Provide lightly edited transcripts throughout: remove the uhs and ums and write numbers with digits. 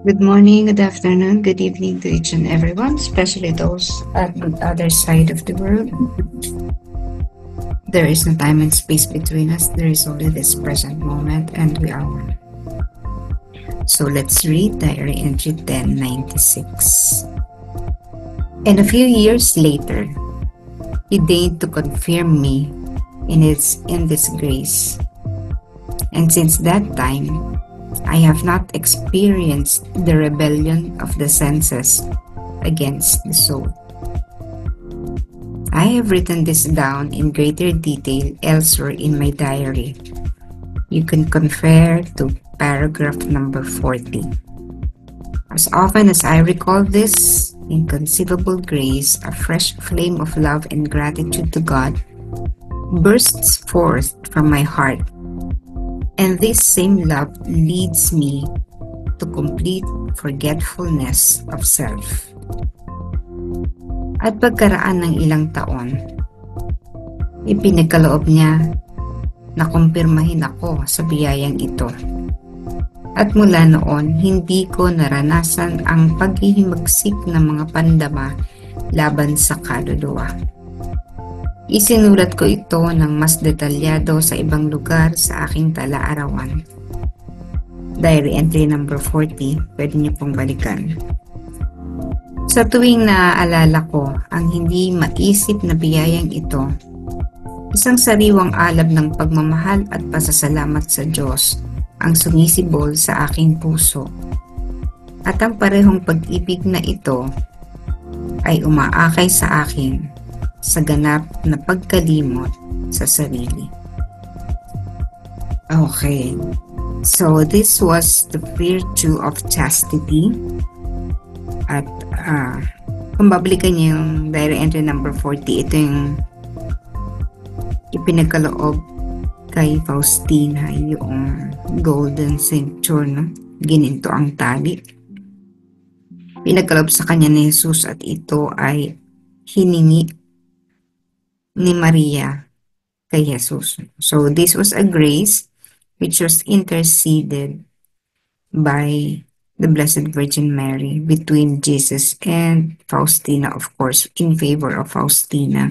Good morning, good afternoon, good evening to each and everyone, especially those at the other side of the world. There is no time and space between us. There is only this present moment, and we are one. So let's read Diary Entry 1096. And a few years later, he deigned to confirm me in this grace. And since that time, I have not experienced the rebellion of the senses against the soul. I have written this down in greater detail elsewhere in my diary. You can compare to paragraph number 40. As often as I recall this inconceivable grace, a fresh flame of love and gratitude to God bursts forth from my heart. And this same love leads me to complete forgetfulness of self. At pagkaraan ng ilang taon, ipinagkaloob niya na kumpirmahin ako sa biyayang ito. At mula noon, hindi ko naranasan ang paghihimagsik ng mga pandama laban sa kaluluwa. Isinulat ko ito ng mas detalyado sa ibang lugar sa aking tala-arawan. Diary entry number 40, pwede niyo pong balikan. Sa tuwing naaalala ko ang hindi maisip na biyayang ito, isang sariwang alab ng pagmamahal at pasasalamat sa Diyos ang sumisibol sa aking puso. At ang parehong pag-ibig na ito ay umaakay sa akin sa ganap na pagkalimot sa sarili. Okay, so this was the virtue of chastity. At kung babalikan niyo yung diary entry number 40, ito yung ipinagkaloob kay Faustina, yung golden cincture, no? Gininto ang tali. Pinagkaloob sa kanya ni Jesus at ito ay hiningi ni Maria kay Jesus. So this was a grace which was interceded by the Blessed Virgin Mary between Jesus and Faustina, of course, in favor of Faustina.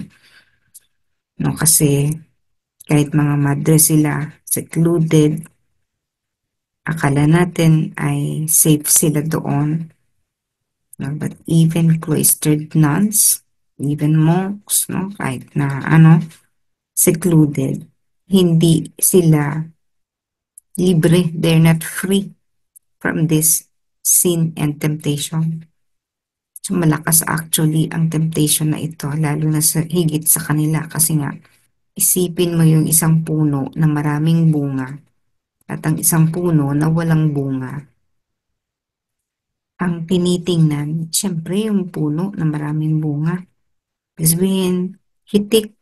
No, kasi kahit mga madre sila, secluded, akala natin ay safe sila doon. No, but even cloistered nuns, even monks, no, kahit na secluded, hindi sila libre. They're not free from this sin and temptation. So malakas actually ang temptation na ito, lalo na higit sa kanila kasi nga isipin mo yung isang puno na maraming bunga at ang isang puno na walang bunga. Ang tinitingnan, syempre yung puno na maraming bunga. Sabihin, hitik,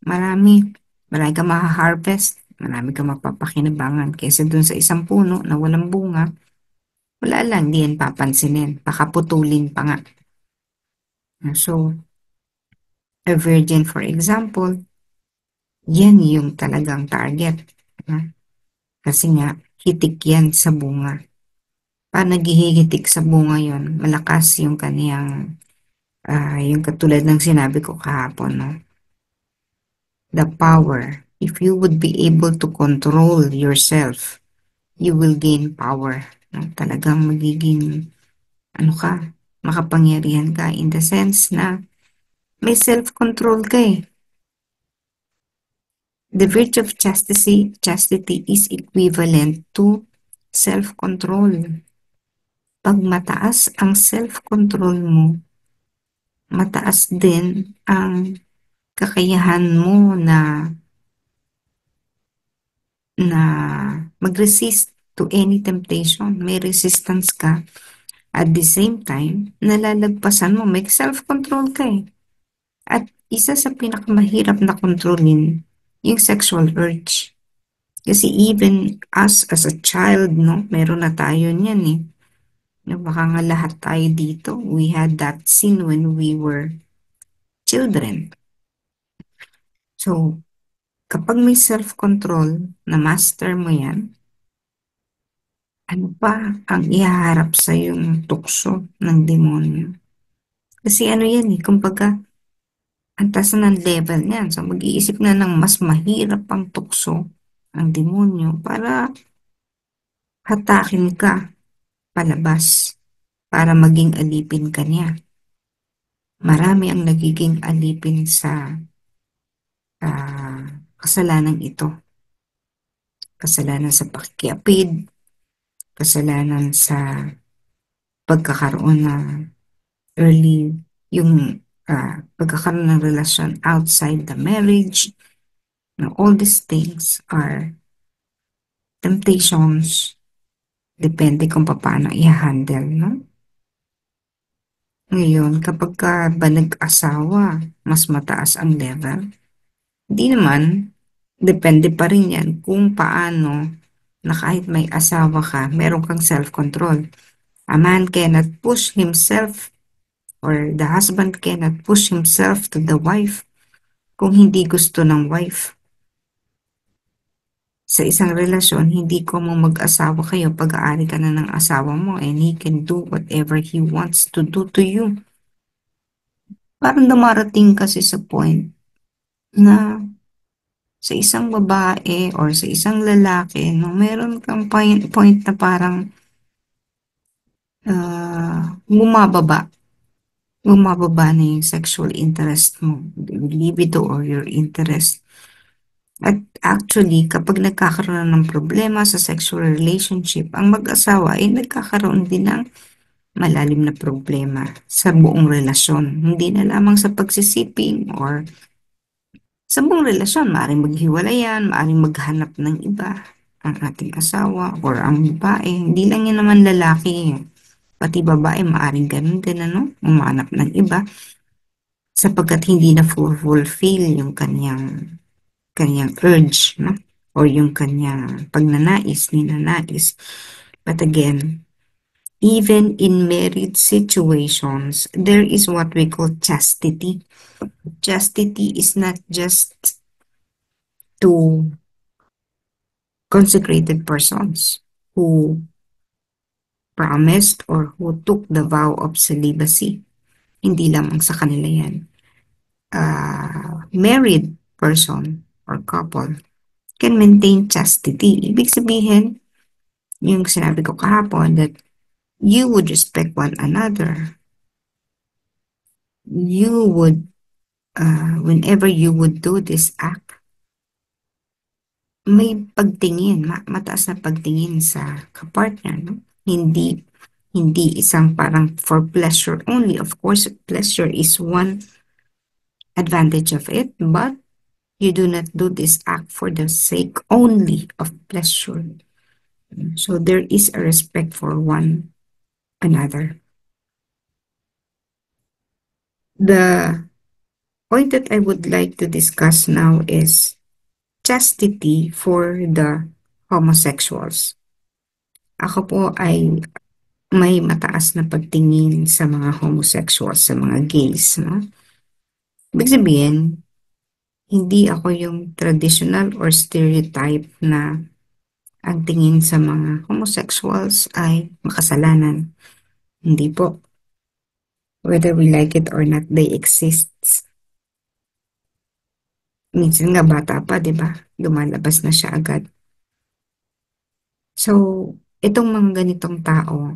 marami ka maha-harvest, marami ka mapapakinabangan kaysa dun sa isang puno na walang bunga. Wala lang, di yan papansinin. Pakaputulin pa nga. So, a virgin, for example, yan yung talagang target. Kasi nga, hitik yan sa bunga. Paano naghihigitik sa bunga yon? Malakas yung kaniyang, yung katulad ng sinabi ko kahapon, no? The power. If you would be able to control yourself, you will gain power. No? Talagang magiging, makapangyarihan ka in the sense na may self-control ka eh. The virtue of chastity is equivalent to self-control. Pag mataas ang self-control mo, mataas din ang kakayahan mo na mag-resist to any temptation. May resistance ka. At the same time, nalalagpasan mo, may self-control ka eh. At isa sa pinakamahirap na kontrolin, yung sexual urge. Kasi even us as a child, no, meron na tayo niyan eh. Baka nga lahat tayo dito, we had that sin when we were children. So, kapag may self-control, na master mo yan, ano pa ang ihaharap sa yung tukso ng demonyo. Kasi ano yan eh, kumbaga, ang taas na ng level niyan. So, mag-iisip na ng mas mahirap pang tukso ang demonyo para hatakin ka palabas, para maging alipin ka niya. Marami ang nagiging alipin sa kasalanan ito. Kasalanan sa pakikiapid, kasalanan sa pagkakaroon ng early, yung pagkakaroon ng relasyon outside the marriage. Now, all these things are temptations. Depende kung paano i-handle, no? Ngayon, kapag ka ba nag-asawa, mas mataas ang level? Hindi naman. Depende pa rin yan kung paano na kahit may asawa ka, meron kang self-control. A man cannot push himself or the husband cannot push himself to the wife kung hindi gusto ng wife. Sa isang relasyon, hindi ko mo mag-asawa kayo, pag-aari ka na ng asawa mo and he can do whatever he wants to do to you. Parang dumarating kasi sa point na sa isang babae or sa isang lalaki, no, meron kang point na parang bumababa. Bumababa na yung sexual interest mo, yung libido or your interest. At actually, kapag nagkakaroon ng problema sa sexual relationship, ang mag-asawa ay nagkakaroon din ng malalim na problema sa buong relasyon. Hindi na lamang sa pagsisiping or sa buong relasyon. Maaaring maghiwalayan, maaaring maghanap ng iba ang ating asawa or ang babae. Hindi lang yan naman lalaki. Pati babae, maaaring ganun din, ano? Umanap ng iba sapagkat hindi na fulfill yung kanyang urge, no? Or yung kanyang pagnanais, ninanais. But again, even in married situations, there is what we call chastity. Chastity is not just to consecrated persons who promised or who took the vow of celibacy. Hindi lamang sa kanila yan. Married person or couple can maintain chastity. Ibig sabihin, yung sinabi ko kahapon, that you would respect one another. You would, whenever you would do this act, may pagtingin, mataas na pagtingin sa kapartner, no? Hindi isang parang for pleasure only. Of course, pleasure is one advantage of it, but you do not do this act for the sake only of pleasure. So there is a respect for one another. The point that I would like to discuss now is chastity for the homosexuals. Ako po ay may mataas na pagtingin sa mga homosexuals, sa mga gays. No? Ibig sabihin, hindi ako yung traditional or stereotype na ang tingin sa mga homosexuals ay makasalanan. Hindi po. Whether we like it or not, they exist. Minsan nga bata pa, di ba? Lumalabas na siya agad. So, itong mga ganitong tao,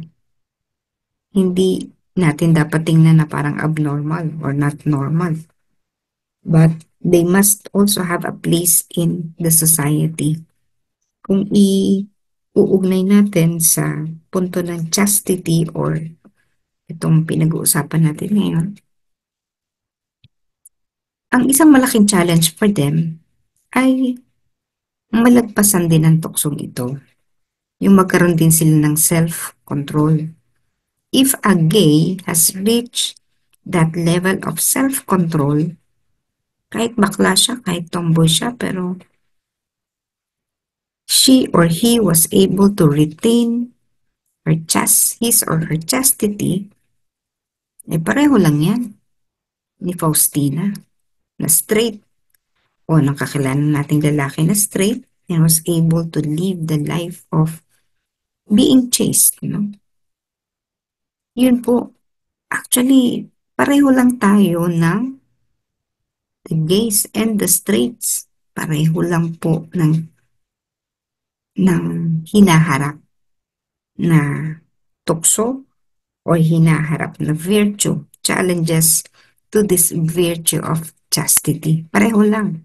hindi natin dapat tingnan na parang abnormal or not normal. But they must also have a place in the society. Kung uugnay natin sa punto ng chastity or itong pinag-uusapan natin ngayon, ang isang malaking challenge for them ay malagpasan din ang tuksong ito. Yung magkaroon din sila ng self-control. If a gay has reached that level of self-control, kahit bakla siya, kahit tomboy siya, pero she or he was able to retain his or her chastity, eh pareho lang yan ni Faustina na straight o nakakilala nating lalaki na straight and was able to live the life of being chaste, no? Yun po, actually, pareho lang tayo ng the gays and the straights. Pareho lang po ng hinaharap na tukso or hinaharap na virtue, challenges to this virtue of chastity. Pareho lang.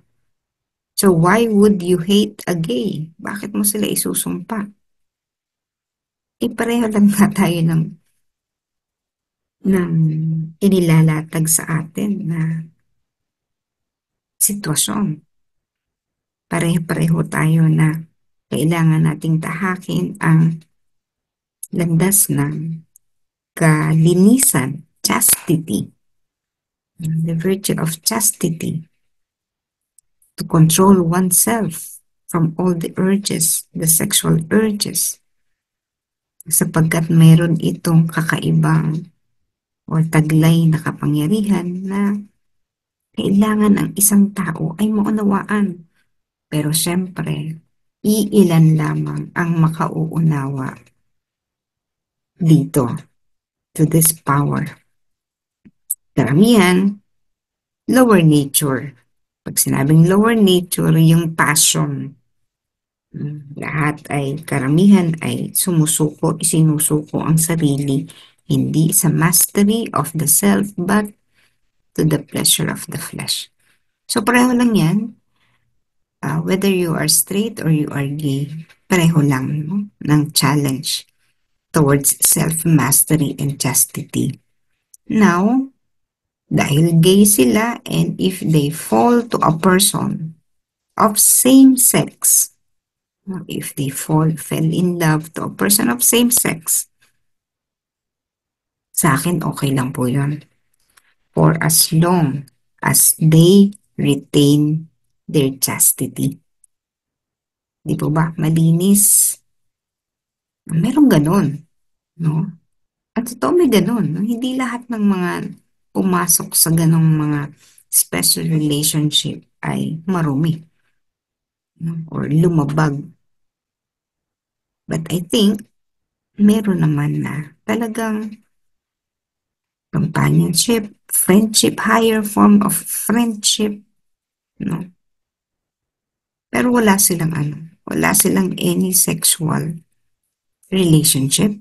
So why would you hate a gay? Bakit mo sila isusumpa? Pareho lang nga tayo ng inilalatag sa atin na sitwasyon. Pareho-pareho tayo na kailangan nating tahakin ang landas ng kalinisan, chastity, the virtue of chastity, to control oneself from all the urges, the sexual urges, sapagkat meron itong kakaibang o taglay na kapangyarihan na kailangan ang isang tao ay maunawaan. Pero syempre, iilan lamang ang makauunawa dito, to this power. Karamihan, lower nature. Pag sinabing lower nature, yung passion. Lahat ay, karamihan ay isinusuko ang sarili, hindi sa mastery of the self, but to the pleasure of the flesh. So pareho lang yan, whether you are straight or you are gay, pareho lang, no? Ng challenge towards self-mastery and chastity. Now, dahil gay sila, and if they fall to a person of same sex, if they fell in love to a person of same sex, sa akin okay lang po yun. For as long as they retain their chastity. Di po ba? Malinis. Merong ganun, no? At totoo may ganun, no? Hindi lahat ng mga pumasok sa ganong mga special relationship ay marumi, no? Or lumabag. But I think meron naman na talagang companionship, friendship, higher form of friendship, no? Pero wala silang any sexual relationship.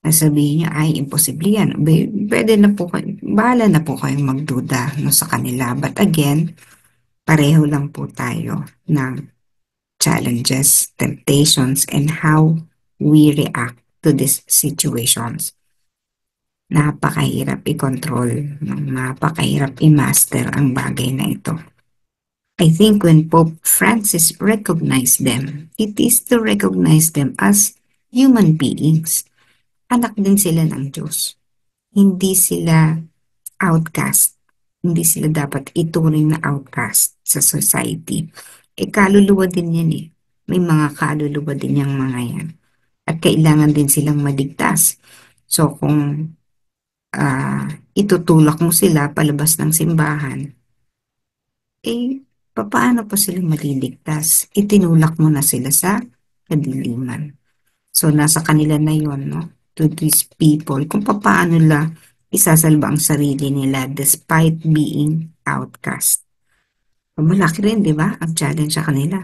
Sabihin niya, ay, imposible yan. Pwede na po kayo, bahala na po kayong magduda, no, sa kanila. But again, pareho lang po tayo ng challenges, temptations, and how we react to these situations. Napakahirap i-control, napakahirap i-master ang bagay na ito. I think when Pope Francis recognized them, it is to recognize them as human beings. Anak din sila ng Diyos. Hindi sila outcast. Hindi sila dapat ituring na outcast sa society. Kaluluwa din yan eh. May mga kaluluwa din yung mga yan. At kailangan din silang maligtas. So kung itutulak mo sila palabas ng simbahan, paano pa sila maliligtas? Itinulak mo na sila sa kadiliman. So nasa kanila na yon, no? To these people, kung paano nila isasalba ang sarili nila despite being outcast. Malaki rin, di ba? Ang challenge sa kanila.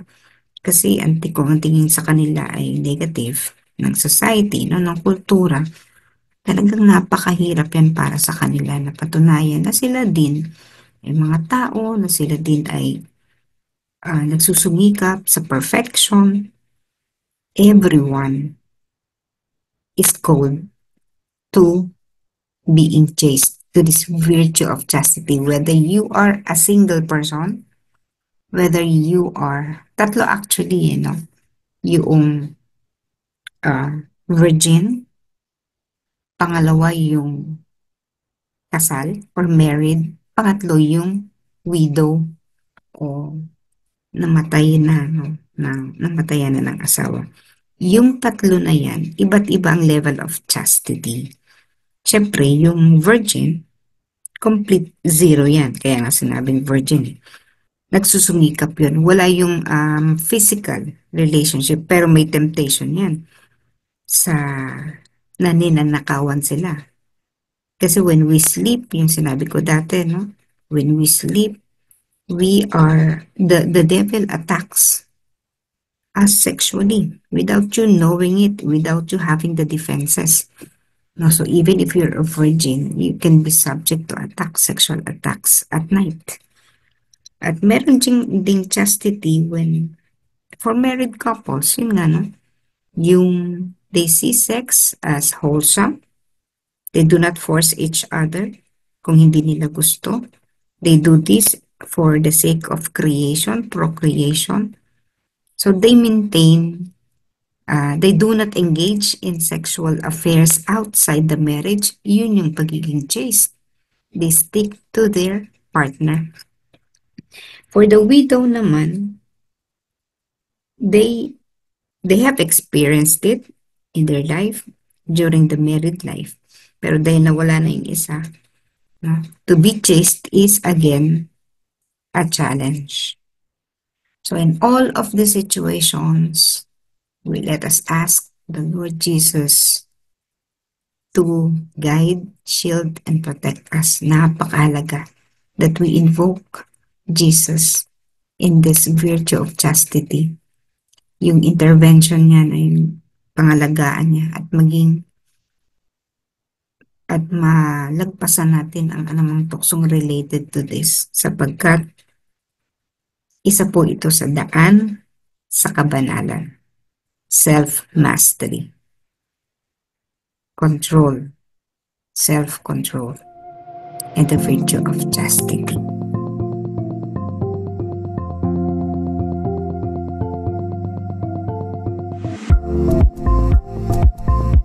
Kasi kung ang tingin sa kanila ay negative ng society, no, ng kultura, talagang napakahirap yan para sa kanila na patunayan na sila din ay mga tao, na sila din ay nagsusumikap sa perfection. Everyone is called to being chaste, to this virtue of chastity, whether you are a single person, whether you are, tatlo actually, yung virgin, pangalawa yung kasal or married, pangatlo yung widow o namatay na, namatayan na ng asawa. Yung tatlo na yan, iba't iba ang level of chastity. Siyempre, yung virgin, complete zero yan. Kaya nga sinabing virgin. Nagsusumikap yun. Wala yung physical relationship, pero may temptation yan. sa naninanakawan sila. Kasi when we sleep, yung sinabi ko dati, no? When we sleep, the devil attacks us sexually without you knowing it, without you having the defenses. No, so even if you're a virgin, you can be subject to attacks, sexual attacks at night. At meron ding chastity when, for married couples, yun nga, no? Yung they see sex as wholesome. They do not force each other kung hindi nila gusto. They do this for the sake of creation, procreation. So they do not engage in sexual affairs outside the marriage. Yun yung pagiging chaste. They stick to their partner. For the widow naman, they they have experienced it in their life during the married life. Pero dahil nawala na yung isa, no, to be chaste is again a challenge. So in all of the situations, we let us ask the Lord Jesus to guide, shield, and protect us. Napakahalaga that we invoke Jesus in this virtue of chastity. Yung intervention niya na yung pangalagaan niya at malagpasan natin ang anumang tuksong related to this sapagkat isa po ito sa daan sa kabanalan. Self-mastery, control, self-control, and the virtue of chastity.